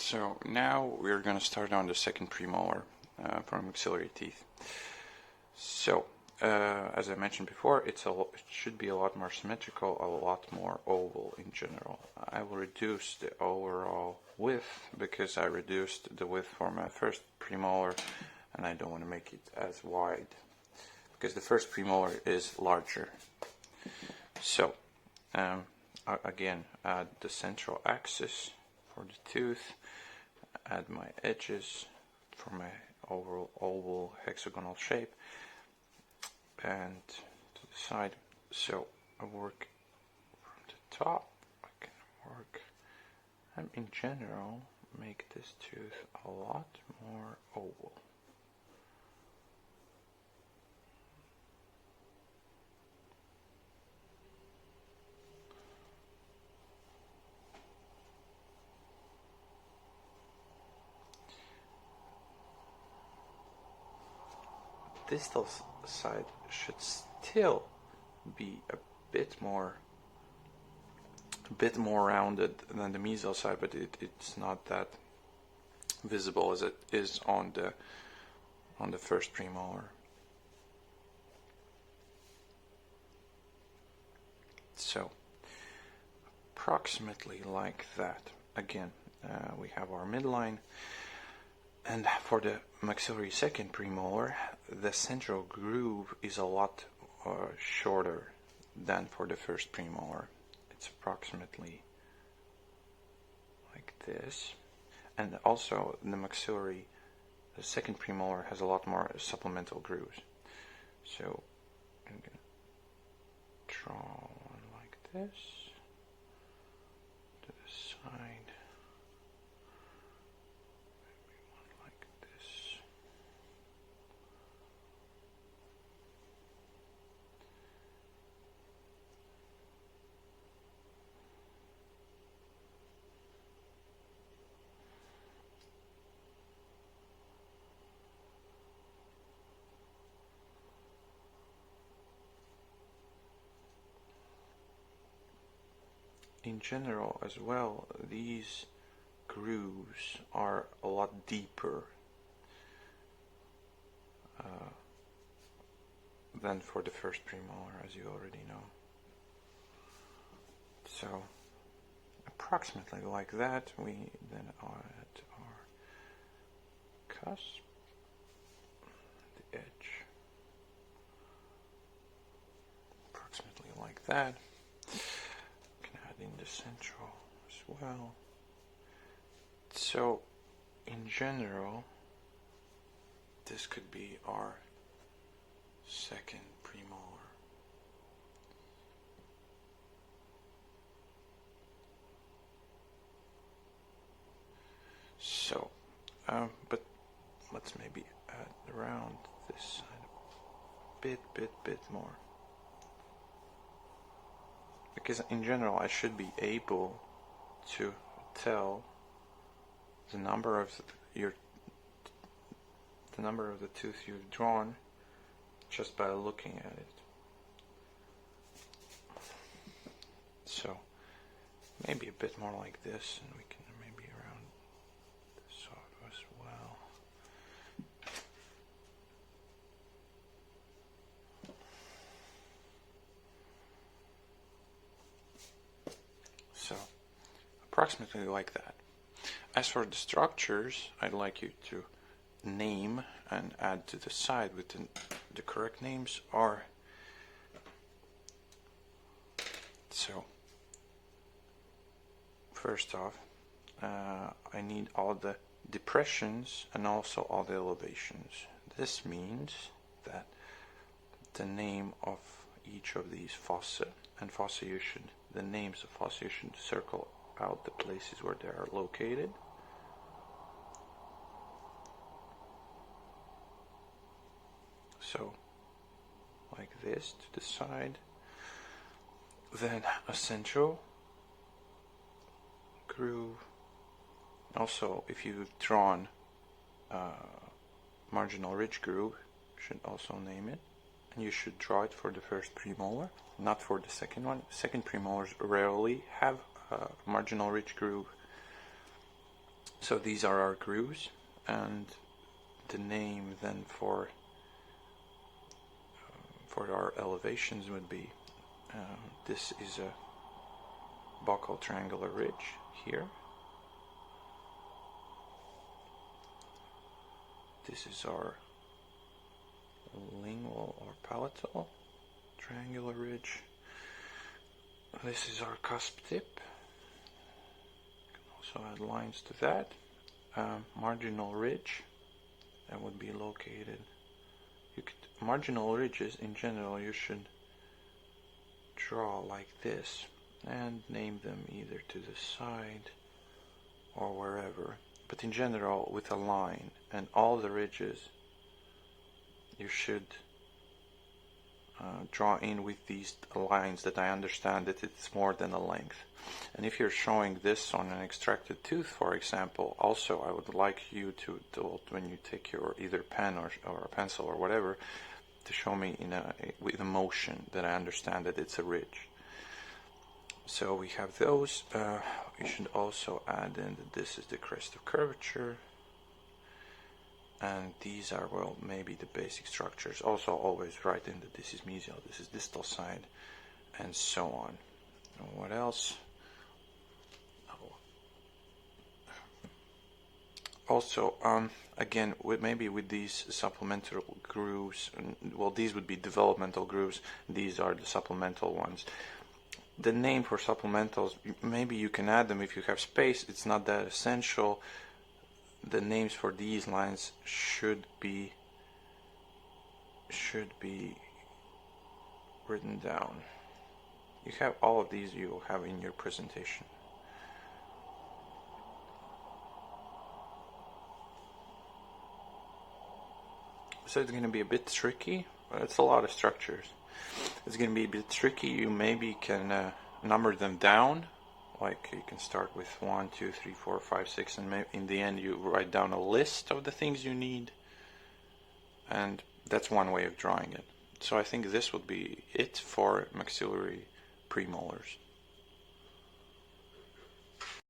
So now we're going to start on the second premolar for maxillary teeth. So as I mentioned before, it should be a lot more symmetrical, a lot more oval in general. I will reduce the overall width because I reduced the width for my first premolar, and I don't want to make it as wide because the first premolar is larger. So again, add the central axis for the tooth, add my edges for my overall oval hexagonal shape, and to the side. So I work from the top. I can work and in general make this tooth a lot more oval. Distal side should still be a bit more rounded than the mesial side, but it's not that visible as it is on the first premolar. So approximately like that. Again, we have our midline. And for the maxillary second premolar, the central groove is a lot shorter than for the first premolar. It's approximately like this. And also the maxillary, the second premolar, has a lot more supplemental grooves. So I'm going to draw one like this to the side. In general as well, these grooves are a lot deeper than for the first premolar, as you already know. So approximately like that, we then add our cusp, the edge, approximately like that. In the central as well. So in general, this could be our second premolar. So but let's maybe add around this side a bit more. Because in general, I should be able to tell the number of the tooth you've drawn just by looking at it. So maybe a bit more like this, and we can maybe round this off as well. So approximately like that. As for the structures, I'd like you to name and add to the side with the correct names are. So first off, I need all the depressions and also all the elevations. This means that the name of each of these fossa and fossa, the names of fossa, you should circle out the places where they are located. So like this to the side. Then a central groove. Also, if you've drawn marginal ridge groove, you should also name it. And you should draw it for the first premolar, not for the second one. Second premolars rarely have a marginal ridge groove. So these are our grooves, and the name then for our elevations would be, this is a buccal triangular ridge here. This is our lingual or palatal triangular ridge. This is our cusp tip. You can also add lines to that. Marginal ridge, that would be located. Marginal ridges in general you should draw like this and name them either to the side or wherever. But in general with a line, and all the ridges you should draw in with these lines that I understand that it's more than a length. And if you're showing this on an extracted tooth, for example, also I would like you to when you take your either pen or a pencil or whatever, to show me with a motion that I understand that it's a ridge. So we have those. You should also add in that this is the crest of curvature, and these are, well, maybe the basic structures. Also always write in that this is mesial, this is distal side, and so on. And what else? Also, again, maybe with these supplemental grooves, well, these would be developmental grooves, these are the supplemental ones. The name for supplementals, maybe you can add them if you have space, it's not that essential. The names for these lines should be written down. You have all of these, you will have in your presentation. So it's going to be a bit tricky. It's a lot of structures. It's going to be a bit tricky. You maybe can number them down. Like you can start with 1, 2, 3, 4, 5, 6, and maybe in the end you write down a list of the things you need. And that's one way of drawing it. So I think this would be it for maxillary premolars.